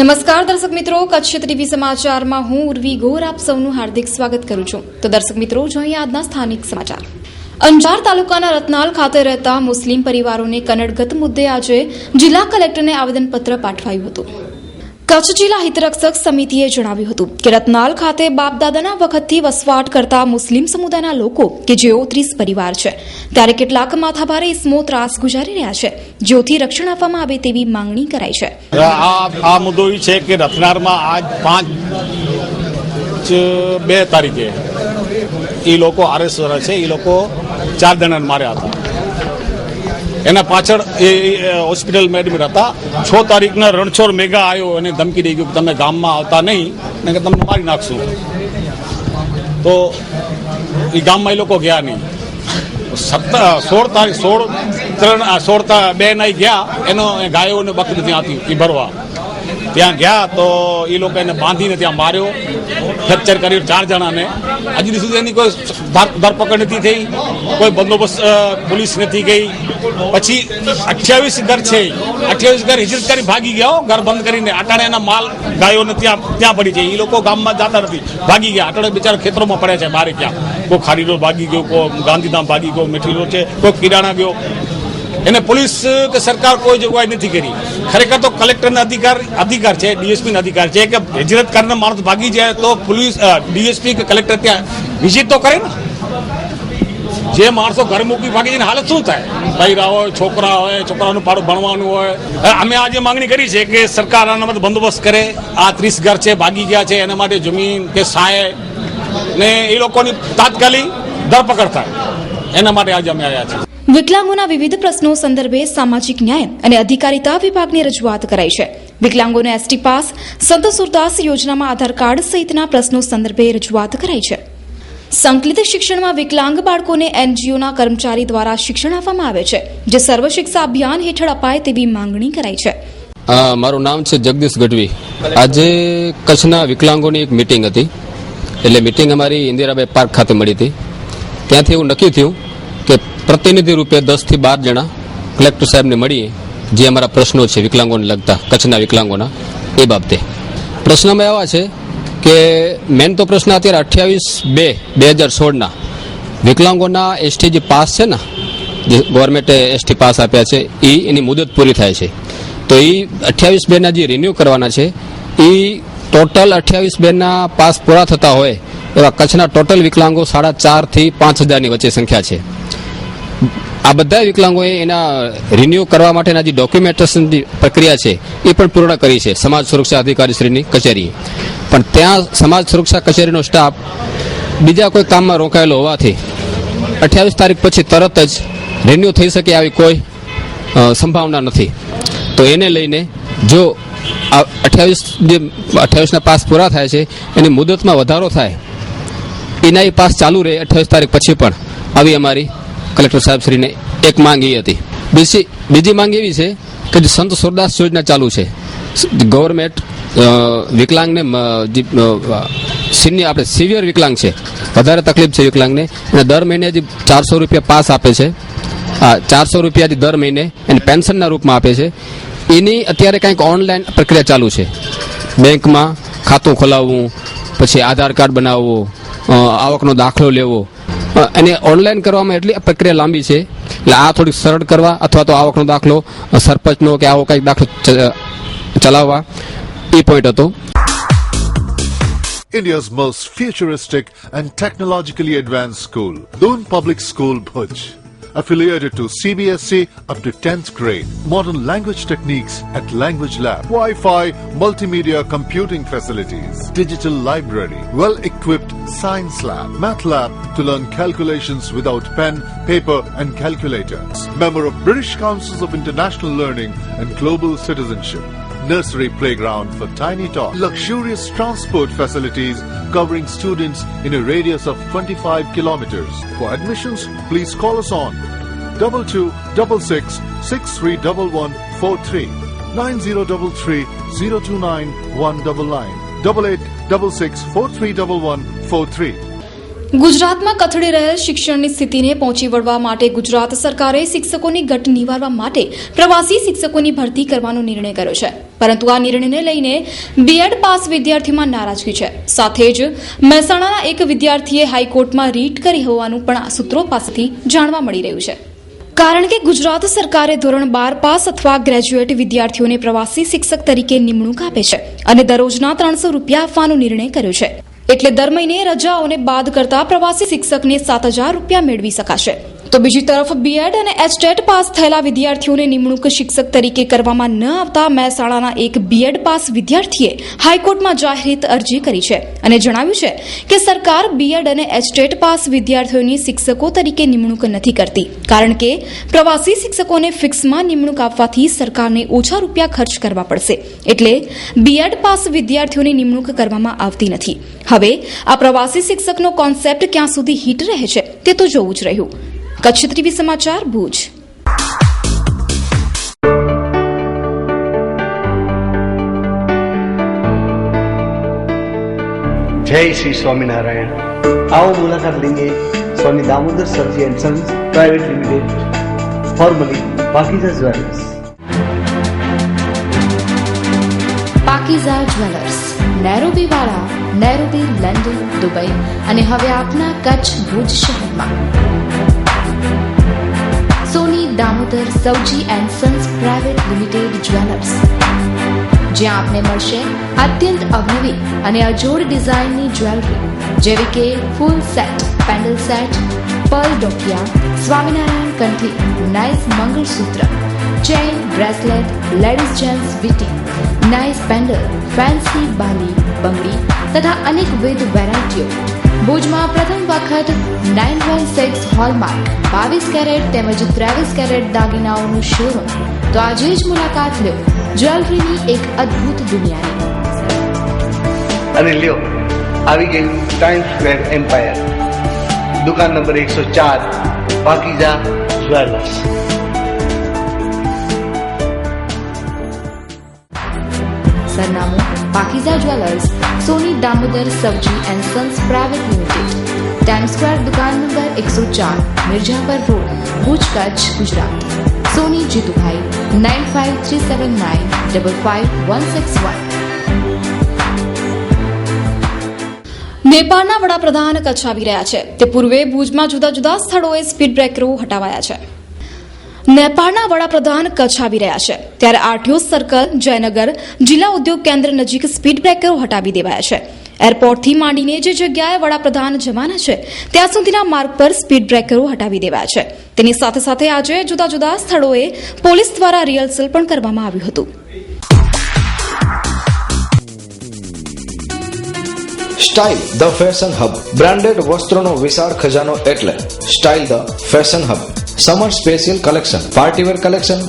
નમસ્કાર દર્શક મિત્રો, કચ્છ ટીવી સમાચારમાં હું ઉર્વી ગોર આપ સૌનું હાર્દિક સ્વાગત કરું છું. તો દર્શક મિત્રો, જોઈએ આજના સ્થાનિક સમાચાર. અંજાર તાલુકાના રતનાલ ખાતે રહેતા મુસ્લિમ પરિવારોને કનડગત મુદ્દે આજે જિલ્લા કલેક્ટરને આવેદનપત્ર પાઠવાયું હતું. કચ્છ જિલ્લા હિતરક્ષક સમિતિએ જણાવ્યું હતું કે રતનાલ ખાતે બાપદાદાના વખતથી વસવાટ કરતા મુસ્લિમ સમુદાયના લોકો કે જેઓ 30 પરિવાર છે, ત્યારે કેટલાક માથાભારે ઇસમો ત્રાસ ગુજારી રહ્યા છે, જેઓથી રક્ષણ આપવામાં આવે તેવી માંગણી કરાઈ છે. આ મુદ્દો એ છે કે રતનારમાં આજ 5/2 તારીખે એ લોકો આરએસવાળા છે, એ લોકો 4 જણાને માર્યા હતા. એના પાછળ એ હોસ્પિટલ એડમિટ હતા. 6 તારીખના રણછોડ મેઘા આવ્યો અને ધમકી દઈ ગયો કે તમે ગામમાં આવતા નહીં ને કે તમને મારી નાખશું. તો એ ગામમાં એ લોકો ગયા નહીં. 16/2 ગયા એનો ગાયો અને બકરી ત્યાં હતી એ ભરવા. ત્યાં ગયા તો એ લોકો એને બાંધીને ત્યાં માર્યો, ફ્રેક્ચર કર્યું 4 જણાને. હજી સુધી એની કોઈ ધરપકડ નથી થઈ, કોઈ બંદોબસ્ત પોલીસ નથી ગઈ. પછી 28 ઘર છે, 28 ઘર હિજરત કરી ભાગી ગયા, ઘર બંધ કરીને. અટાણે એના માલ ગાયોને ત્યાં પડી છે. એ લોકો ગામમાં જતા નથી, ભાગી ગયા. અટાણે બિચારા ખેતરોમાં પડ્યા છે બારે. ક્યાં કોઈ ખારી રોડ ભાગી ગયો, કોઈ ગાંધીધામ ભાગી ગયો, મીઠી રોડ છે, કોઈ કિરાણા ગયો. એને પોલીસ કે સરકાર કોઈ જોગવાઈ નથી કરી. ખરેખર તો કલેક્ટરનો અધિકાર છે, ડીએસપીનો અધિકાર છે કે હિજરત કરનાર માણસ ભાગી જાય તો પોલીસ ડીએસપી કે કલેક્ટર ત્યાં વિઝિટ તો કરે ને. જે માણસો ઘર મૂકી ભાગી જઈને હાલત શું થાય? બૈરા હોય, છોકરા હોય, છોકરાનું પાડું ભણવાનું હોય. અમે આજે માંગણી કરી છે કે સરકાર આના માટે બંદોબસ્ત કરે. આ 30 ઘર છે ભાગી ગયા છે, એના માટે જમીન કે સહાય ને એ લોકોની તાત્કાલિક ધરપકડ થાય, એના માટે આજે અમે આવ્યા છીએ. વિકલાંગોના વિવિધ પ્રશ્નો સંદર્ભે સામાજિક ન્યાય અને અધિકારીતા વિભાગને રજૂઆત કરાઈ છે. વિકલાંગોને એસટી પાસ, સંત સુરદાસ યોજનામાં આધાર કાર્ડ સહિતના પ્રશ્નો સંદર્ભે રજૂઆત કરાઈ છે. સંકલિત શિક્ષણમાં વિકલાંગ બાળકોને એનજીઓના કર્મચારી દ્વારા શિક્ષણ આપવામાં આવે છે, જે સર્વ શિક્ષા અભિયાન હેઠળ અપાય તેવી માંગણી કરાઈ છે. મારું નામ છે જગદીશ ગઢવી. આજે કચ્છના વિકલાંગોની એક મિટિંગ હતી. એટલે મિટિંગ અમારી ઇન્દિરાબાઈ પાર્ક ખાતે મળી હતી. ત્યાંથી એવું નક્કી થયું કે પ્રતિનિધિ રૂપે 10 થી 12 જણા કલેક્ટર સાહેબને મળીએ, જે અમારા પ્રશ્નો છે વિકલાંગોને લગતા, કચ્છના વિકલાંગોના, એ બાબતે. પ્રશ્નમાં એવા છે કે મેન તો પ્રશ્ન અત્યારે 28/2/2016 વિકલાંગોના એસટી જે પાસ છે ને, જે ગવર્મેન્ટે એસટી પાસ આપ્યા છે, એની મુદત પૂરી થાય છે. તો એ 28/2 જે રિન્યુ કરવાના છે, એ ટોટલ 28/2 પાસ પૂરા થતા હોય એવા કચ્છના ટોટલ વિકલાંગો 4,500 થી 5,000ની વચ્ચે સંખ્યા છે. આ બધા વિકલાંગોએ એના રિન્યુ કરવા માટેના જે ડોક્યુમેન્ટેશનની પ્રક્રિયા છે એ પણ પૂર્ણ કરી છે સમાજ સુરક્ષા અધિકારીશ્રીની કચેરીએ. પણ ત્યાં સમાજ સુરક્ષા કચેરીનો સ્ટાફ બીજા કોઈ કામમાં રોકાયેલો હોવાથી 28 તારીખ પછી તરત જ રિન્યુ થઈ શકે આવી કોઈ સંભાવના નથી. તો એને લઈને જો 28ના પાસ પૂરા થાય છે, એની મુદતમાં વધારો થાય, એના એ પાસ ચાલુ રહે 28 તારીખ પછી પણ, આવી અમારી કલેક્ટર સાહેબશ્રીને એક માંગ એ હતી. બીજી માંગ એવી છે કે જે સંત સુરદાસ યોજના ચાલુ છે, ગવર્મેન્ટ વિકલાંગને આપણે સિવિયર વિકલાંગ છે, વધારે તકલીફ છે વિકલાંગને, એને દર મહિને જે 400 રૂપિયા પાસ આપે છે, 400 રૂપિયા દર મહિને એને પેન્શનના રૂપમાં આપે છે. એની અત્યારે કંઈક ઓનલાઈન પ્રક્રિયા ચાલુ છે. બેંકમાં ખાતું ખોલાવવું, પછી આધાર કાર્ડ બનાવવું, આવકનો દાખલો લેવો, અને ઓનલાઈન કરવામાં એટલી પ્રક્રિયા લાંબી છે. એટલે આ થોડીક સરળ કરવા, અથવા તો આવકનો દાખલો સરપંચનો કે આવો કંઈક દાખલો ચલાવવા, એ પોઈન્ટ હતો. India's most futuristic and technologically advanced school, Doon Public School, Bhuj. Affiliated to CBSE up to 10th grade. Modern language techniques at Language Lab. Wi-Fi, multimedia computing facilities. Digital library. Well-equipped science lab. Math lab to learn calculations without pen, paper and calculators. Member of British Councils of International Learning and Global Citizenship. Nursery playground for tiny tots. Luxurious transport facilities covering students in a radius of 25 kilometers. For admissions, please call us on 2266631143, 9033029199, 8866431143. ગુજરાતમાં કથળી રહેલ શિક્ષણની સ્થિતિને પહોંચી વળવા માટે ગુજરાત સરકારે શિક્ષકોની ઘટ નિવારવા માટે પ્રવાસી શિક્ષકોની ભરતી કરવાનો નિર્ણય કર્યો છે. પરંતુ આ નિર્ણયને લઈને બીએડ પાસ વિદ્યાર્થીમાં નારાજગી છે. સાથે જ મહેસાણાના એક વિદ્યાર્થીએ હાઈકોર્ટમાં રીટ કરી હોવાનું પણ આ સૂત્રો પાસેથી જાણવા મળી રહ્યું છે. કારણ કે ગુજરાત સરકારે ધોરણ 12 પાસ અથવા ગ્રેજ્યુએટ વિદ્યાર્થીઓને પ્રવાસી શિક્ષક તરીકે નિમણૂક આપે છે અને દરરોજના 300 રૂપિયા આપવાનો નિર્ણય કર્યો છે. એટલે દર મહિને રજાઓને બાદ કરતા પ્રવાસી શિક્ષકને 7,000 રૂપિયા મેળવી શકાશે. તો બીજી તરફ બીએડ અને એચટેટ પાસ થયેલા વિદ્યાર્થીઓને નિમણૂક શિક્ષક તરીકે કરવામાં ન આવતા મહેસાણાના એક બીએડ પાસ વિદ્યાર્થીએ હાઈકોર્ટમાં જાહેર અરજી કરી છે અને જણાવ્યું છે કે સરકાર બીએડ અને એચટેટ પાસ વિદ્યાર્થીઓની શિક્ષકો તરીકે નિમણૂક નથી કરતી, કારણ કે પ્રવાસી શિક્ષકોને ફિક્સમાં નિમણૂક આપવાથી સરકારને ઓછા રૂપિયા ખર્ચ કરવા પડશે, એટલે બીએડ પાસ વિદ્યાર્થીઓની નિમણૂક કરવામાં આવતી નથી. હવે આ પ્રવાસી શિક્ષકનો કોન્સેપ્ટ ક્યાં સુધી હિટ રહે છે તે તો જોવું જ રહ્યું. કચ્છ ત્રિવી સમાચાર, ભુજ. जय श्री स्वामीनारायण। आओ मुलाकात लेंगे Swami Damodar Sarji and sons private limited, formerly Pakeeza jewellers. Pakeeza jewellers, Nairobi વાળા, નૈરોબી, લંડન, દુબઈ અને હવે આપના કચ્છ ભુજ શહેરમાં. Soni Damodar Savji and sons private limited jewellers, જ્યાં આપને મળશે અત્યંત અવનવી અને અજોડ ડિઝાઇનની જ્વેલરી જેવી કે full set, pendant set, pearl ડોકિયા, સ્વામિનારાયણ કંઠી, nice mangalsutra, chain, bracelet, ladies gents વીટી, નાઇસ પેન્ડલ, ફેન્સી બાલી, બંગડી તથા અનેકવિધ વેરાયટીઓ. ભુજમાં પ્રથમ વખત 916 હોલમાર્ક 22 કેરેટ તેમજ 23 કેરેટ દાગીનાઓનું શોરૂમ. તો આજે જ મુલાકાત લો જ્વેલરીની એક અદ્ભુત દુનિયાની. અને લ્યો આવી ગઈ ટાઈમ સ્ક્વેર એમ્પાયર, દુકાન નંબર 104, પાકીઝા જ્વેલર્સ. સરનામું: Pakeeza jewellers, Soni Damodar Savji and sons private limited, time square, દુકાન નંબર 104, મિર્જાપર રોડ, ભુજ, કચ્છ, ગુજરાત. સોની જીતુભાઈ 9537955161. નેપાળના વડાપ્રધાન કચ્છ આવી રહ્યા છે. તે પૂર્વે ભુજમાં જુદા જુદા સ્થળોએ સ્પીડ બ્રેકરો હટાવાયા છે. નેપાળના વડાપ્રધાન કચ્છ આવી રહ્યા છે ત્યારે આરટીઓ સર્કલ, જયનગર, જિલ્લા ઉદ્યોગ કેન્દ્ર નજીક સ્પીડ બ્રેકરો હટાવી દેવાયા છે. એરપોર્ટથી માંડીને જે જગ્યાએ વડાપ્રધાન જવાના છે ત્યાં સુધીના માર્ગ પર સ્પીડ બ્રેકરો હટાવી દેવાયા છે. તેની સાથે સાથે આજે જુદા જુદા સ્થળોએ પોલીસ દ્વારા રિહર્સલ પણ કરવામાં આવ્યું હતું. Style the fashion hub, branded વસ્ત્રોનો વિશાળ ખજાનો એટલે style the fashion hub. Summer special collection, party wear collection,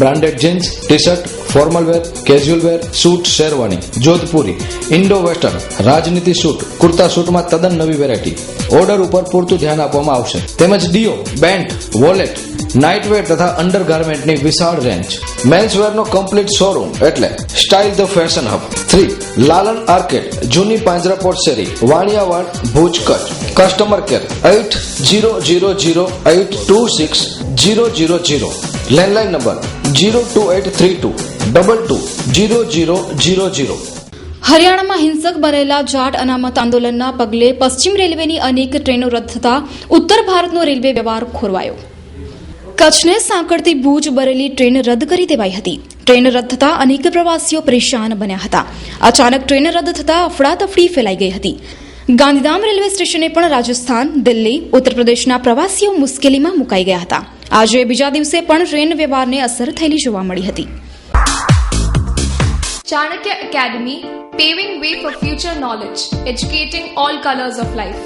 branded jeans, T shirt, formal wear, casual wear, suit, sherwani, Jodhpuri, Indo western, રાજનીતિ સૂટ, કુર્તા સૂટમાં તદ્દન નવી વેરાયટી. ઓર્ડર ઉપર પૂરતું ધ્યાન આપવામાં આવશે. તેમજ ડીઓ, બેન્ટ, વોલેટ, નાઇટવેર તથા અંડરગાર્મેન્ટની વિશાળ રેન્જ. મેન્સવેરનો કમ્પ્લીટ શોરૂમ એટલે style the fashion hub. 3 Lalan arcade, જૂની પાંજરાપોળ શેરી, Vaniyawad, Bhuj, Kutch. Customer care 8000826000. Landline number 02832220000. હરિયાણામાં હિંસક બનેલા જાટ અનામત આંદોલનના પગલે પશ્ચિમ રેલવેની અનેક ટ્રેનો રદ થતા ઉત્તર ભારતનો રેલવે વ્યવહાર ખોરવાયો. કચ્છને સાંકળતી ભુજ બરેલી ટ્રેન રદ કરી દેવાઈ હતી. ટ્રેન રદ થતા અનેક પ્રવાસીઓ પરેશાન બન્યા હતા. અચાનક ટ્રેન રદ થતા અફડાતફડી ફેલાઈ ગઈ હતી. ગાંધીધામ રેલવે સ્ટેશને પણ રાજસ્થાન, દિલ્હી, ઉત્તર પ્રદેશના પ્રવાસીઓ મુશ્કેલીમાં મુકાઈ ગયા હતા. આજે બીજા દિવસે પણ ટ્રેન વ્યવહારને અસર થયેલી જોવા મળી હતી. Chanakya Academy, paving way for future knowledge, educating all colors of life.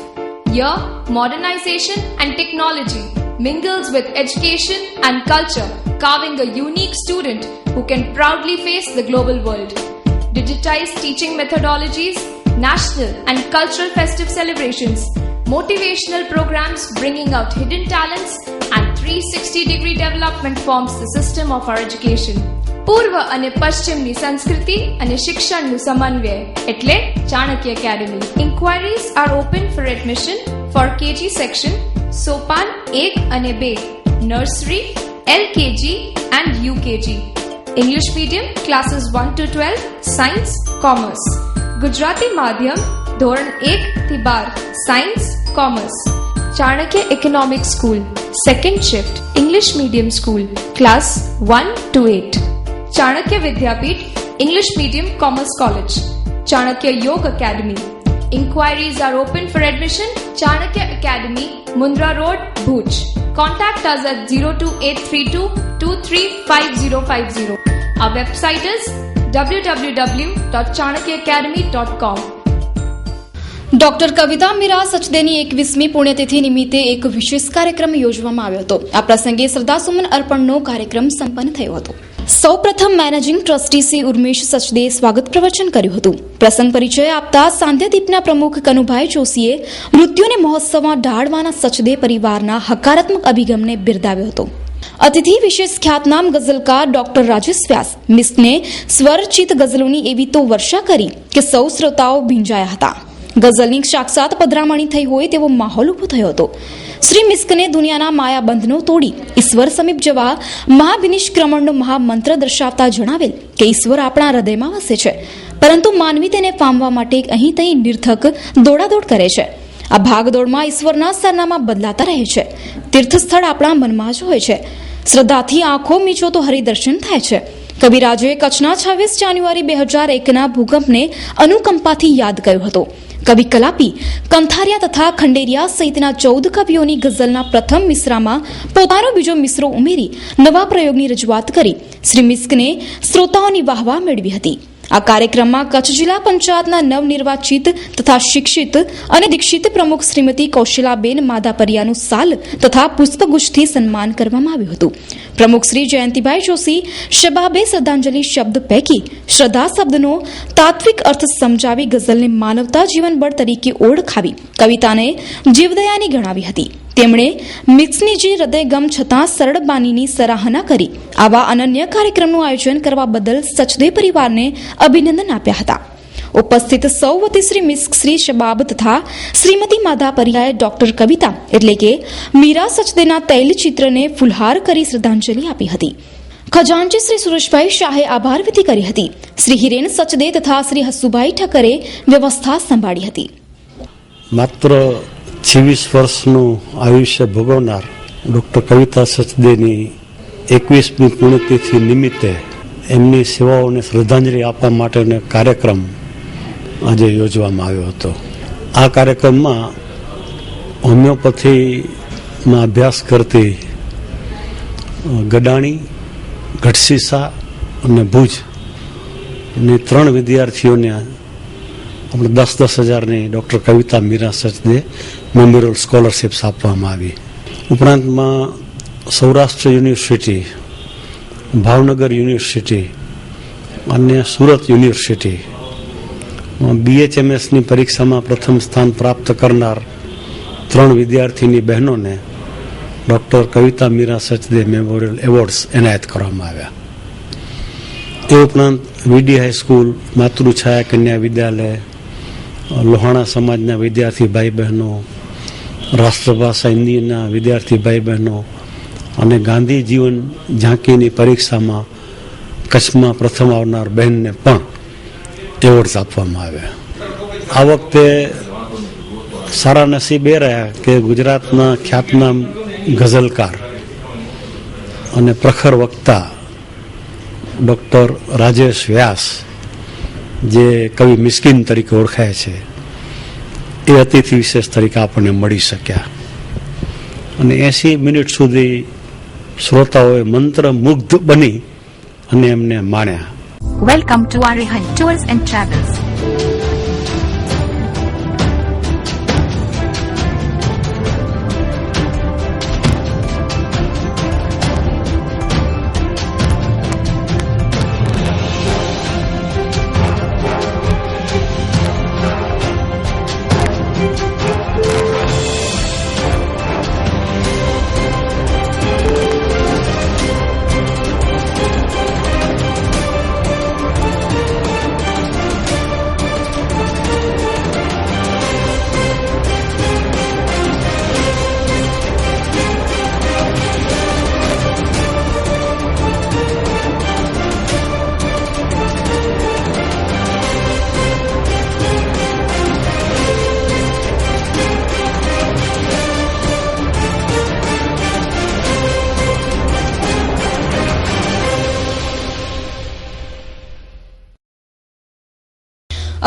Here, modernization and technology mingles with education and culture, carving a unique student who can proudly face the global world. Digitized teaching methodologies, national and cultural festive celebrations, motivational programs bringing out hidden talents, and 360-degree development forms the system of our education. પૂર્વ અને પશ્ચિમની સંસ્કૃતિ અને શિક્ષણનું સમન્વય એટલે Chanakya academy. Inquiries are open for admission for KG section, સોપાન 1 અને 2, nursery, LKG and UKG. English medium classes 1 to 12 science commerce. Gujarati માધ્યમ ધોરણ 1 થી 12 science commerce. Chanakya economic school second shift English medium school class 1 to 8. Chanakya Vidyapith English medium commerce college. Chanakya યોગ academy. Inquiries are open for admission. Chanakya Academy, Mundra Road, Bhuj. Contact us at 02832235050. Our website is www.chanakyaacademy.com. Doctor Kavita Meera સચદેની 21મી પુણ્યતિથિ નિમિત્તે એક વિશેષ કાર્યક્રમ યોજવામાં આવ્યો હતો. આ પ્રસંગે શ્રદ્ધાસુમન અર્પણનો કાર્યક્રમ સંપન્ન થયો હતો. સૌપ્રથમ મેનેજિંગ ટ્રસ્ટી શ્રી ઉર્મેશ સચદેએ સ્વાગત પ્રવચન કર્યું હતું. પ્રસંગ પરિચય આપતા સાંધ્યદીપના પ્રમુખ કનુભાઈ જોશીએ મૃત્યુને મહોત્સવમાં ઢાળવાના સચદે પરિવારના હકારાત્મક અભિગમને બિરદાવ્યો હતો. અતિથિ વિશેષ ખ્યાતનામ ગઝલકાર ડોક્ટર રાજેશ વ્યાસ મિસ્કને સ્વરચિત ગઝલોની એવી તો વર્ષા કરી કે સૌ શ્રોતાઓ ભીંજાયા હતા. ગઝલની સાક્ષાત પધરામણી થઈ હોય તેવો માહોલ ઉભો થયો હતો. શ્રી મિસ્કને દુનિયાના માયાબંધનો તોડી ઈશ્વર સમીપ જવા મહાવિનિષ્ક્રમણનો મહામંત્ર દર્શાવતા જણાવેલ કે ઈશ્વર આપણા હૃદયમાં વસે છે, પરંતુ માનવી તેને પામવા માટે અહીં તહીં નિર્થક દોડાદોડ કરે છે. આ ભાગદોડમાં ઈશ્વરના સરનામા બદલાતા રહે છે. તીર્થસ્થળ આપણા મનમાં જ હોય છે. શ્રદ્ધાથી આંખો મીચો તો હરિદર્શન થાય છે. કવિરાજે કચ્છના 26 જાન્યુઆરી 2001ના ભૂકંપને અનુકંપાથી યાદ કર્યો હતો. કવિ કલાપી, કંથારિયા તથા ખંડેરિયા સહિતના 14 કવિઓની ગઝલના પ્રથમ મિસરામાં પોતાનો બીજો મિસરો ઉમેરી નવા પ્રયોગની રજૂઆત કરી શ્રી મિસ્કને શ્રોતાઓની વાહવા મેળવી હતી. આ કાર્યક્રમમાં કચ્છ જિલ્લા પંચાયતના નવનિર્વાચિત તથા શિક્ષિત અને દીક્ષિત પ્રમુખ શ્રીમતી કૌશલાબેન માધાપરિયાનું સાલ તથા પુષ્પગુચ્છથી સન્માન કરવામાં આવ્યું હતું. પ્રમુખ શ્રી જયંતિભાઈ જોશી શબાબે શ્રદ્ધાંજલિ શબ્દ પૈકી શ્રદ્ધા શબ્દનો તાત્વિક અર્થ સમજાવી ગઝલને માનવતા જીવનબળ તરીકે ઓળખાવી કવિતાને જીવદયાની ગણાવી હતી. તેમણે મિક્સની જે હૃદયગમ છતાં સરળ બાનીની સરાહના કરી આવા અનન્ય કાર્યક્રમનું આયોજન કરવા બદલ સચદે પરિવારને અભિનંદન આપ્યા હતા. ઉપસ્થિત સૌ વતી શ્રી મિસ્ક, શ્રી શબાબ તથા શ્રીમતી માધાપરિયાએ ડોક્ટર કવિતા એટલે કે મીરા સચદેના તૈલચિત્રને ફુલહાર કરી શ્રદ્ધાંજલિ આપી હતી. ખજાનચી શ્રી સુરેશભાઈ શાહે આભાર વિધિ કરી હતી. શ્રી હિરેન સચદે તથા શ્રી હસુભાઈ ઠક્કરે વ્યવસ્થા સંભાળી હતી. માત્ર 26 વર્ષનું આયુષ્ય ભોગવનાર ડૉક્ટર કવિતા સચદેની 21મી પુણ્યતિથિ નિમિત્તે એમની સેવાઓને શ્રદ્ધાંજલિ આપવા માટેનો કાર્યક્રમ આજે યોજવામાં આવ્યો હતો. આ કાર્યક્રમમાં હોમિયોપેથીમાં અભ્યાસ કરતી ગડાણી, ગઢસીસા અને ભુજની 3 વિદ્યાર્થીઓને આપણે 10,000 હજારની ડૉક્ટર કવિતા મીરા સચદે મેમોરિયલ સ્કોલરશિપ્સ આપવામાં આવી. ઉપરાંતમાં સૌરાષ્ટ્ર યુનિવર્સિટી, ભાવનગર યુનિવર્સિટી અને સુરત યુનિવર્સિટી BHMSની પરીક્ષામાં પ્રથમ સ્થાન પ્રાપ્ત કરનાર 3 વિદ્યાર્થીની બહેનોને ડૉક્ટર કવિતા મીરા સચદે મેમોરિયલ એવોર્ડ્સ એનાયત કરવામાં આવ્યા. એ ઉપરાંત VD હાઈસ્કૂલ, માતૃછાયા કન્યા વિદ્યાલય, લોહાણા સમાજના વિદ્યાર્થી ભાઈ બહેનો, રાષ્ટ્રભાષા હિન્દીના વિદ્યાર્થી ભાઈ બહેનો અને ગાંધી જીવન ઝાંકીની પરીક્ષામાં કચ્છમાં પ્રથમ આવનાર બહેનને પણ એવોર્ડ્સ આપવામાં આવ્યા. આ વખતે સારા નસીબ એ રહ્યા કે ગુજરાતના ખ્યાતનામ ગઝલકાર અને પ્રખર વક્તા ડૉક્ટર રાજેશ વ્યાસ, જે કવિ મિસ્કિન તરીકે ઓળખાય છે, એ અતિથિ વિશેષ તરીકે આપણને મળી શક્યા અને 80 મિનિટ સુધી શ્રોતાઓએ મંત્રમુગ્ધ બની અને એમને Maniya. Welcome to Arihan Tours and Travels.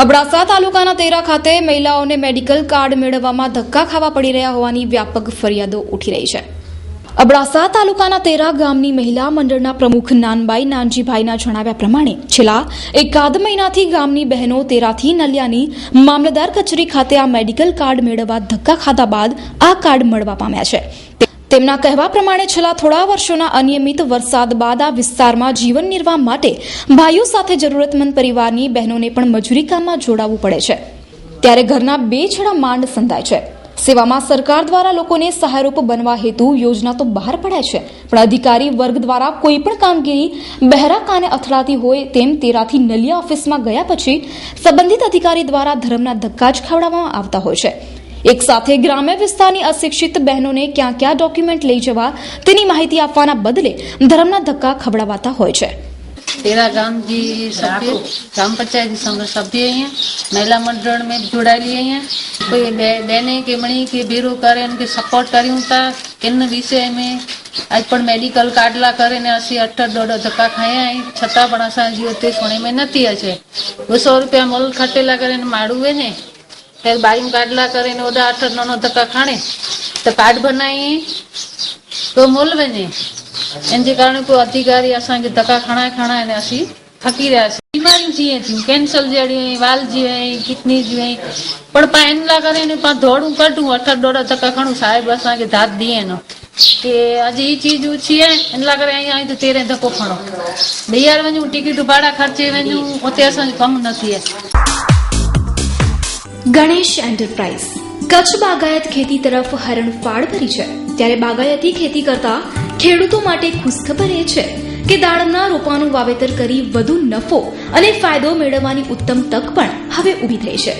Abdasa તાલુકાના તેરા ખાતે મહિલાઓને મેડિકલ કાર્ડ મેળવવામાં ધક્કા ખાવા પડી રહ્યા હોવાની વ્યાપક ફરિયાદો ઉઠી રહી છે. અબડાસા તાલુકાના તેરા ગામની મહિલા મંડળના પ્રમુખ નાનબાઈ નાનજીભાઈના જણાવ્યા પ્રમાણે છેલ્લા એકાદ મહિનાથી ગામની બહેનો તેરાથી નલિયાની મામલતદાર કચેરી ખાતે આ મેડિકલ કાર્ડ મેળવવા ધક્કા ખાધા બાદ આ કાર્ડ મળવા પામ્યા છે. તેમના કહેવા પ્રમાણે છેલ્લા થોડા વર્ષોના અનિયમિત વરસાદ બાદ આ વિસ્તારમાં જીવન નિર્વાહ માટે ભાઈઓ સાથે જરૂરતમંદ પરિવારની બહેનોને પણ મજૂરી કામમાં જોડાવવું પડે છે. ત્યારે ઘરના બે છેડા માંડ સંધાય છે. સેવામાં સરકાર દ્વારા લોકોને સહાયરૂપ બનવા હેતુ યોજના તો બહાર પડાય છે, પણ અધિકારી વર્ગ દ્વારા કોઈ પણ કામગીરી બહેરા કાને અથડાતી હોય તેમ તેરાથી નલિયા ઓફિસમાં ગયા પછી સંબંધિત અધિકારી દ્વારા ધર્મના ધક્કા જ ખવડાવવામાં આવતા હોય છે. એક સાથે ગ્રામ્ય વિસ્તારની અશિક્ષિત બહેનોને ક્યાં ક્યાં ડોક્યુમેન્ટ લઈ જવા તેની માહિતી આપવાના બદલે ધર્મના ધક્કા ખવડાવાતા હોય છે. तेरा गांव जी सभ्य ग्राम पंचायत सभ्य हैं, महिला मंडल में जोड़ाई हैं, कोई देने के मणि के बेरो करे उनके सपोर्ट करूँ था इन विषय में आज पण मेडिकल कार्डला करे ने असी 8 धक्का खाया छता पण असा जीवते सोने में नथी है 200 रुपया मोल खटेला करे माड़ू है ने फिर बाई कार्डला करे ने ओडा 8 धक्का खाने तो कार्ड बनाई तो मोलवे ने इनके कारण कोई अधिकारी असांखे धक्का खाणा ने असी थकी रहा है. बीमारी जीए थी कैंसर जड़ी वाल जीवे किडनी जीवे पण पाइनला करे ने पा दौड़ू कटू 8 धक्का खाणू साहेब असांखे दाद दिए न के आज ये चीज ऊची है इनला करे आई तो तेरे धक्को खाणो बिहार वञू टिकट भाड़ा खर्चे वञू उते असांखे कम नथी है. ગણેશ એન્ટરપ્રાઇઝ કચ્છ બાગાયત ખેતી તરફ હરણફાળ ભરી છે. ત્યારે બાગાયતી ખેતી કરતા ખેડૂતો માટે ખુશખબર એ છે કે દાડમના રોપાનું વાવેતર કરી વધુ નફો અને ફાયદો મેળવવાની ઉત્તમ તક પણ હવે ઊભી થઈ છે.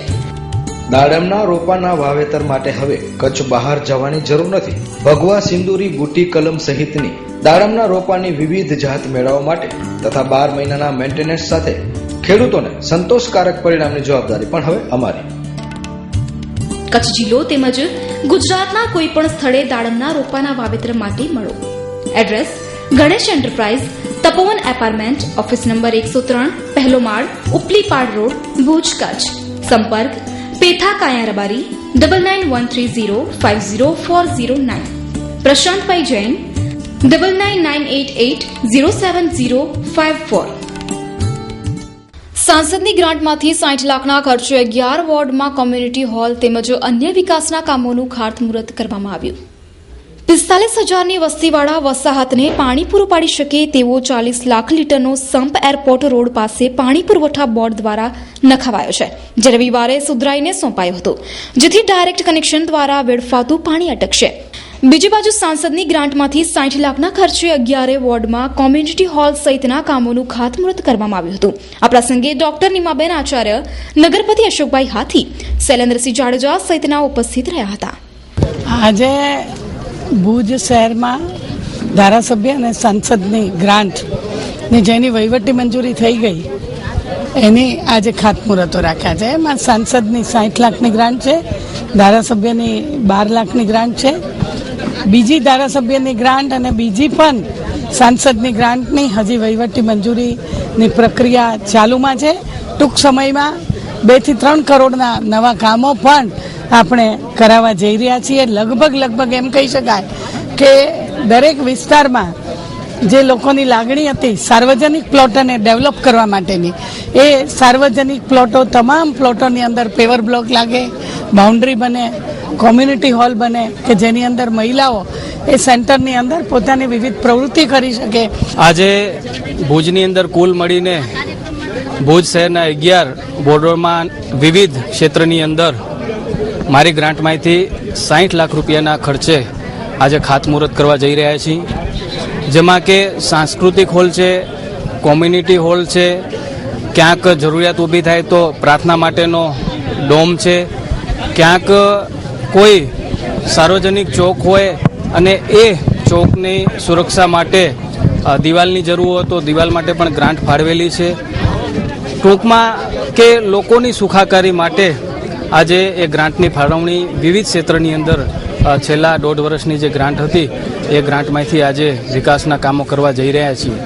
દાડમના રોપાના વાવેતર માટે હવે કચ્છ બહાર જવાની જરૂર નથી. ભગવા સિંદૂરી બુટી કલમ સહિતની દાડમના રોપાની વિવિધ જાત મેળવવા માટે તથા 12 મહિનાના મેન્ટેનન્સ સાથે ખેડૂતોને સંતોષકારક પરિણામની જવાબદારી પણ હવે અમારી. કચ્છ જિલ્લો તેમજ ગુજરાતના કોઈ પણ સ્થળે દાડમના રોપાના વાવેતર માટે મળો. એડ્રેસ ગણેશ એન્ટરપ્રાઇઝ, તપોવન એપાર્ટમેન્ટ, ઓફિસ નંબર 103, પહેલો માળ, ઉપલીપાડ રોડ, ભુજ, કચ્છ. સંપર્ક પેથા કાયા રબારી 9913050409. પ્રશાંતભાઈ જૈન 9998807054. સાંસદની ગ્રાન્ટમાંથી 60 લાખના ખર્ચે 11 વોર્ડમાં કોમ્યુનિટી હોલ તેમજ અન્ય વિકાસના કામોનું ખાતમુહૂર્ત કરવામાં આવ્યું. 45,000ની વસ્તીવાળા વસાહતને પાણી પૂરું પાડી શકે તેવો 40 લાખ લીટરનો સંપ એરપોર્ટ રોડ પાસે પાણી પુરવઠા બોર્ડ દ્વારા નખાવાયો છે, જે રવિવારે સુધરાઈને સોંપાયો હતો, જેથી ડાયરેક્ટ કનેક્શન દ્વારા વેડફાતું પાણી અટકશે. બીજી બાજુ સાંસદની ગ્રાન્ટમાંથી 60 લાખના ખર્ચે 11 વોર્ડમાં કોમ્યુનિટી હોલ સહિતના કામોનું ખાતમુહૂર્ત કરવામાં આવ્યું હતું. આ પ્રસંગે ડોક્ટર નીમાબેન આચાર્ય, નગરપતિ અશોકભાઈ હાથી, શૈલેન્દ્રસિંહ જાડેજા સહિતના ઉપસ્થિત રહ્યા હતા. આજે ભુજ શહેરમાં ધારાસભ્ય અને સાંસદની ગ્રાન્ટની જેની વહીવટી મંજૂરી થઈ ગઈ એની આજે ખાતમુહૂર્તો રાખ્યા છે. એમાં સાંસદની 60 લાખની ગ્રાન્ટ છે, ધારાસભ્યની 12 લાખની ગ્રાન્ટ છે, બીજી ધારાસભ્યની ગ્રાન્ટ અને બીજી પણ સાંસદની ગ્રાન્ટની હજી વહીવટી મંજૂરીની પ્રક્રિયા ચાલુમાં છે. ટૂંક સમયમાં 2 થી 3 કરોડના નવા કામો પણ આપણે કરાવવા જઈ રહ્યા છીએ. લગભગ એમ કહી શકાય કે દરેક વિસ્તારમાં જે લોકોની લાગણી હતી સાર્વજનિક પ્લોટોને ડેવલપ કરવા માટેની, એ સાર્વજનિક પ્લોટો, તમામ પ્લોટોની અંદર પેવર બ્લોક લાગે, બાઉન્ડ્રી બને, કોમ્યુનિટી હોલ બને કે જેની અંદર મહિલાઓ એ સેન્ટરની અંદર પોતાની વિવિધ પ્રવૃત્તિ કરી શકે. આજે ભુજની અંદર કુલ મળીને ભુજ શહેરના 11 બોર્ડોમાં વિવિધ ક્ષેત્રની અંદર મારી ગ્રાન્ટમાંથી 60 લાખ રૂપિયાના ખર્ચે આજે ખાતમુહૂર્ત કરવા જઈ રહ્યા છીએ. જેમાં કે સાંસ્કૃતિક હોલ છે, કોમ્યુનિટી હોલ છે, ક્યાંક જરૂરિયાત ઊભી થાય તો પ્રાર્થના માટેનો ડોમ છે, ક્યાંક કોઈ સાર્વજનિક ચોક હોય અને એ ચોકની સુરક્ષા માટે દિવાલની જરૂર હોય તો દિવાલ માટે પણ ગ્રાન્ટ ફાળવેલી છે. ટૂંકમાં કે લોકોની સુખાકારી માટે આજે એ ગ્રાન્ટની ફાળવણી વિવિધ ક્ષેત્રની અંદર છેલ્લા 1.5 વર્ષની જે ગ્રાન્ટ હતી એ ગ્રાન્ટમાંથી આજે વિકાસના કામો કરવા જઈ રહ્યા છીએ.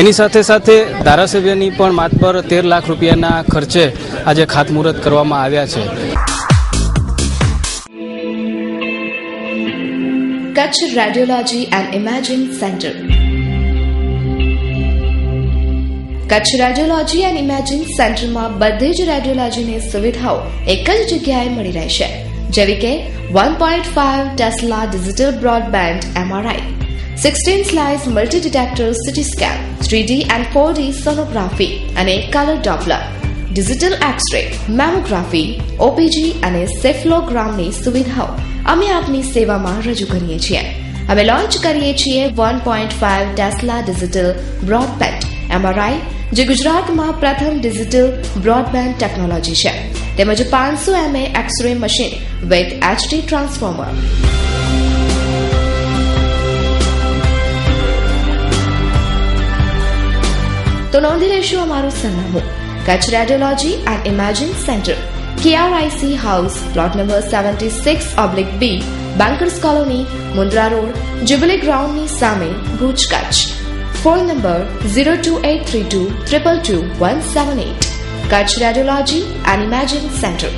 એની સાથે સાથે ધારાસભ્યની પણ માત્ર 13 લાખ રૂપિયાના ખર્ચે આજે ખાતમુહૂર્ત કરવામાં આવ્યા છે. Kutch radiology and imaging centre. Kutch radiology and imaging સેન્ટરમાં બધી જ રેડિયોલોજીની સુવિધાઓ એક જ જગ્યાએ મળી રહેશે, જેવી કે 1.5 Tesla digital broadband MRI, 16 slice multi detector CT scan, 3D and 4D sonography અને colour doppler, digital X-ray, mammography, OPG અને સેફ્લોગ્રામની સુવિધાઓ અમે આપની સેવામાં રજૂ કરીએ છીએ. અમે લોન્ચ કરીએ છીએ 1.5 ટેસ્લા ડિજિટલ બ્રોડબેન્ડ MRI, જે ગુજરાતમાં પ્રથમ ડિજિટલ બ્રોડબેન્ડ ટેકનોલોજી છે, તેમજ 500 mA X-ray machine with HD transformer. તો નોંધી લેશો અમારું સરનામું: Kutch radiology and imaging centre, KRIC house, plot number 76/B, bankers colony, Mundra road, jubilee ગ્રાઉન્ડની સામે, Bhuj, Kutch. Phone number 02832222178. Kutch radiology and imaging centre.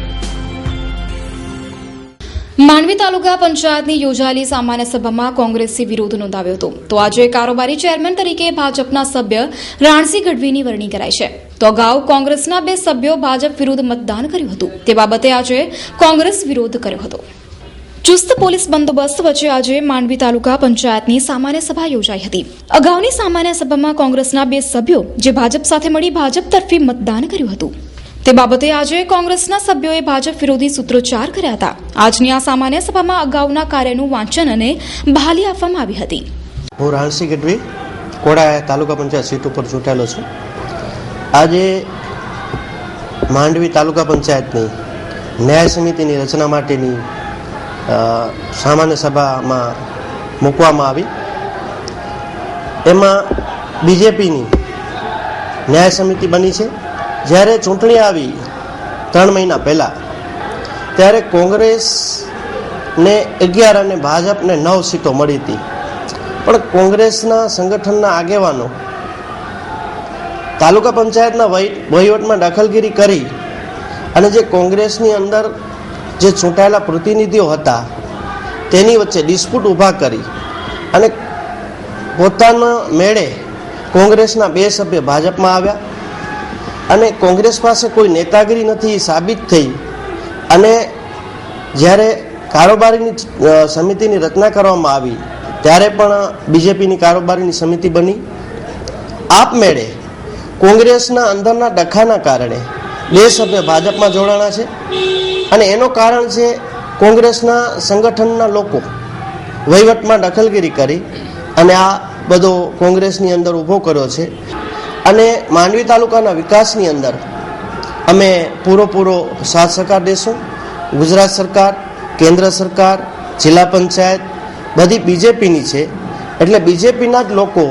Mandvi taluka પંચાયતની યોજાયેલી સામાન્ય સભામાં કોંગ્રેસે વિરોધ નોંધાવ્યો હતો. તો આજે કારોબારી ચેરમેન તરીકે ભાજપના સભ્ય રાણસિંહ ગઢવીની વરણી કરાઈ છે. તો અગાઉ કોંગ્રેસના 2 સભ્યો ભાજપ વિરુદ્ધ મતદાન કર્યું હતું. તે બાબતે આજે કોંગ્રેસ વિરોધ કર્યો હતો. ચુસ્ત પોલીસ બંદોબસ્ત વચ્ચે આજે માંડવી તાલુકા પંચાયતની સામાન્ય સભા યોજાઈ હતી. અગાઉની સામાન્ય સભામાં કોંગ્રેસના 2 સભ્યો જે ભાજપ સાથે મળી ભાજપ તરફી મતદાન કર્યું હતું. તે બાબતે આજે કોંગ્રેસના સભ્યોએ ભાજપ વિરોધી સૂત્રોચ્ચાર કર્યા હતા. આજની આ સામાન્ય સભામાં અગાઉના કાર્યનું વાંચન અને બહાલી આપવામાં આવી હતી. હું રાણસિંહ ગઢવી કોડા તાલુકા પંચાયત સીટ ઉપર ચૂંટાયેલો છું. આજે માંડવી તાલુકા પંચાયતની ન્યાય સમિતિની રચના માટેની સામાન્ય સભામાં મૂકવામાં આવી. એમાં બીજેપીની ન્યાય સમિતિ બની છે. જ્યારે ચૂંટણી આવી 3 મહિના પહેલાં, ત્યારે કોંગ્રેસને 11 અને ભાજપને 9 સીટો મળી હતી. પણ કોંગ્રેસના સંગઠનના આગેવાનો તાલુકા પંચાયતના વહીવટમાં દખલગીરી કરી અને જે કોંગ્રેસની અંદર જે ચૂંટાયેલા પ્રતિનિધિઓ હતા તેની વચ્ચે ડિસ્પ્યુટ ઊભા કરી અને પોતાના મેળે કોંગ્રેસના 2 સભ્ય ભાજપમાં આવ્યા અને કોંગ્રેસ પાસે કોઈ નેતાગીરી નથી સાબિત થઈ. અને જ્યારે કારોબારીની સમિતિની રચના કરવામાં આવી ત્યારે પણ બીજેપીની કારોબારીની સમિતિ બની. આપમેળે કોંગ્રેસના અંદરના ડખાના કારણે 2 સભ્ય ભાજપમાં જોડાણા છે અને એનું કારણ છે કોંગ્રેસના સંગઠનના લોકો વહીવટમાં દખલગીરી કરી અને આ બધો કોંગ્રેસની અંદર ઊભો કર્યો છે. અને માંડવી તાલુકાના વિકાસની અંદર અમે પૂરો સાથ સહકાર દેશું. ગુજરાત સરકાર, કેન્દ્ર સરકાર, જિલ્લા પંચાયત બધી બીજેપીની છે, એટલે બીજેપીના જ લોકો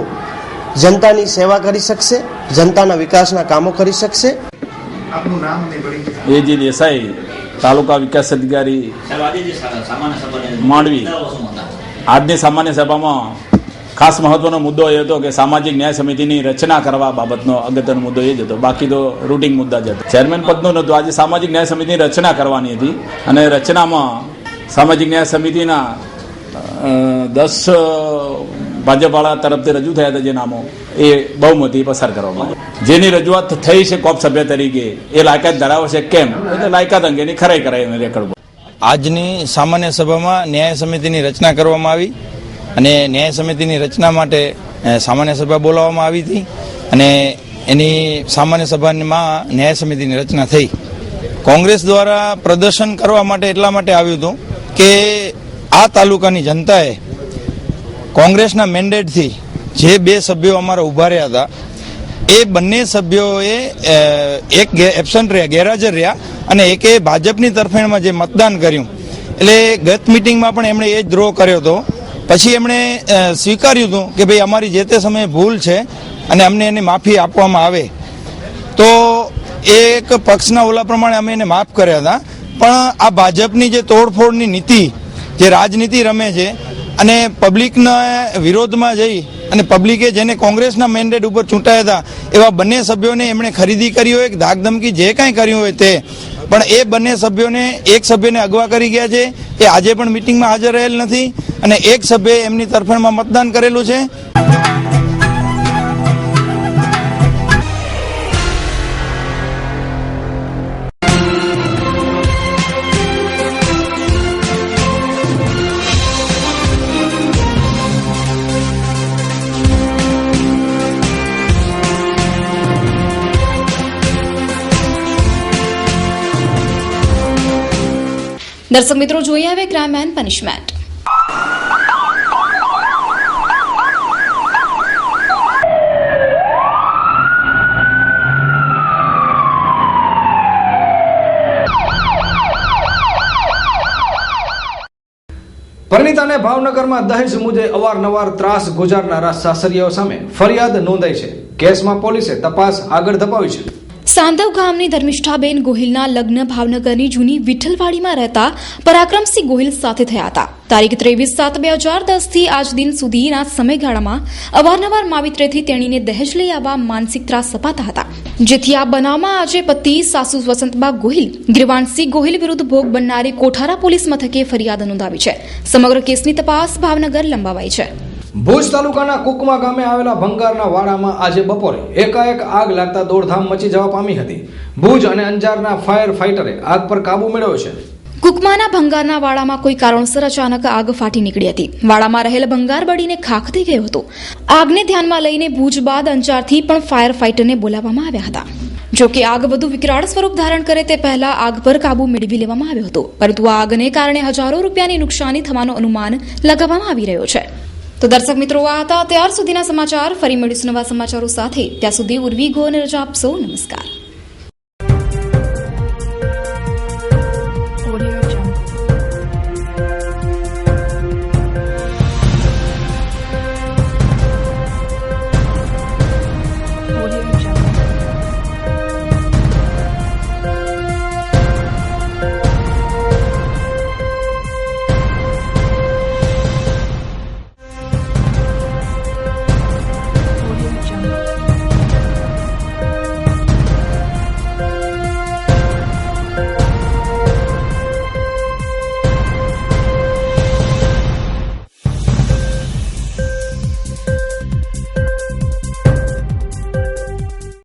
જનતાની સેવા કરી શકશે, જનતાના વિકાસના કામો કરી શકશે. આપનું નામ અને પરિચય? એજી દેસાઈ, તાલુકા વિકાસ અધિકારી માંડવી. આજની સામાન્ય સભામાં ખાસ મહત્વનો મુદ્દો એ હતો કે સામાજિક ન્યાય સમિતિની રચના કરવા બાબતનો અગત્યનો મુદ્દો એ જ હતો. બાકી તો રૂટિંગ મુદ્દા જ હતા. ચેરમેન પદનો નહોતો. આજે સામાજિક ન્યાય સમિતિની રચના કરવાની હતી અને રચનામાં સામાજિક ન્યાય સમિતિના 10 ભાજપવાળા તરફથી રજૂ થયા હતા જે નામો, એ બહુમતી પસાર કરવામાં જેની રજૂઆત થઈ છે કોપ સભ્ય તરીકે એ લાયકાત ધરાવે છે કેમ, એટલે લાયકાત અંગેની ખરાઈ કરાય રેકર્ડ. આજની સામાન્ય સભામાં ન્યાય સમિતિની રચના કરવામાં આવી અને ન્યાય સમિતિની રચના માટે સામાન્ય સભા બોલાવવામાં આવી હતી અને એની સામાન્ય સભામાં ન્યાય સમિતિની રચના થઈ. કોંગ્રેસ દ્વારા પ્રદર્શન કરવા માટે એટલા માટે આવ્યું હતું કે આ તાલુકાની જનતાએ કોંગ્રેસના મેન્ડેટથી જે 2 સભ્યો અમારા ઉભા રહ્યા હતા એ બંને સભ્યોએ એક એબસન્ટ રહ્યા, ગેરહાજર રહ્યા અને એકે ભાજપની તરફેણમાં જે મતદાન કર્યું. એટલે ગત મિટિંગમાં પણ એમણે એ જ દ્રોહ કર્યો હતો. પછી એમણે સ્વીકાર્યું હતું કે ભાઈ અમારી જે તે સમયે ભૂલ છે અને અમને એની માફી આપવામાં આવે. તો એક પક્ષના ઓલા પ્રમાણે અમે એને માફ કર્યા હતા. પણ આ ભાજપની જે તોડફોડની નીતિ, જે રાજનીતિ રમે છે અને પબ્લિકના વિરોધમાં જઈ અને પબ્લિકે જેને કોંગ્રેસના મેન્ડેટ ઉપર ચૂંટાયા હતા એવા બંને સભ્યોને એમણે ખરીદી કરી હોય, ધાકધમકી જે કાંઈ કર્યું હોય તે, પણ એ બંને સભ્યોને એક સભ્યને અગવા કરી ગયા છે. એ આજે પણ મિટિંગમાં હાજર રહેલ નથી અને એક સભ્યએ એમની તરફેણમાં મતદાન કરેલું છે. દર્શક મિત્રો, જોઈએ હવે ક્રાઇમ એન્ડ પનિશમેન્ટ. પરિણીતાને ભાવનગરમાં દહેજ મુદ્દે અવારનવાર ત્રાસ ગુજારનારા સાસરિયાઓ સામે ફરિયાદ નોંધાઈ છે. કેસમાં પોલીસે તપાસ આગળ ધપાવી છે. સાંધવ ગામની ધર્મિષ્ઠાબેન ગોહિલના લગ્ન ભાવનગરની જૂની વિઠ્ઠલવાડીમાં રહેતા પરાક્રમસિંહ ગોહિલ સાથે થયા હતા. તારીખ 23/7/2010 થી આજ દિન સુધીના સમયગાળામાં અવારનવાર માવિત્રેથી તેણીને દહેજ લઈ આવવા માનસિક ત્રાસ અપાતા હતા, જેથી આ બનાવમાં આજે પતિ સાસુ વસંતબા ગોહિલ ગ્રીવાણસિંહ ગોહિલ વિરુદ્ધ ભોગ બનનારી કોઠારા પોલીસ મથકે ફરિયાદ નોંધાવી છે. સમગ્ર કેસની તપાસ ભાવનગર લંબાવાઈ છે. ભુજ તાલુકાના કુકમા ગામે આવેલા ભંગારના વાડામાં આજે બપોરે એકાએક આગ લાગતા દોડધામ મચી જવા પામી હતી. ભુજ અને અંજારના ફાયર ફાઈટરે આગ પર કાબુ મેળવ્યો છે. કુકમાના ભંગારના વાડામાં કોઈ કારણોસર અચાનક આગ ફાટી નીકળી હતી. વાડામાં રહેલ ભંગાર બળીને ખાખ થઈ ગયો હતો. આગને ધ્યાનમાં લઈને ભુજ બાદ અંજારથી પણ ફાયર ફાઈટરને બોલાવવામાં આવ્યા હતા. જોકે આગ વધુ વિકરાળ સ્વરૂપ ધારણ કરે તે પહેલા આગ પર કાબુ મેળવી લેવામાં આવ્યો હતો, પરંતુ આ આગને કારણે હજારો રૂપિયાની નુકસાની થવાનું અનુમાન લગાવવામાં આવી રહ્યો છે. તો દર્શક મિત્રો, આ હતા ત્યાર સુધીના સમાચાર. ફરી મળીશું નવા સમાચારો સાથે. ત્યાં સુધી ઉર્વી ગોને રજા આપશો. નમસ્કાર.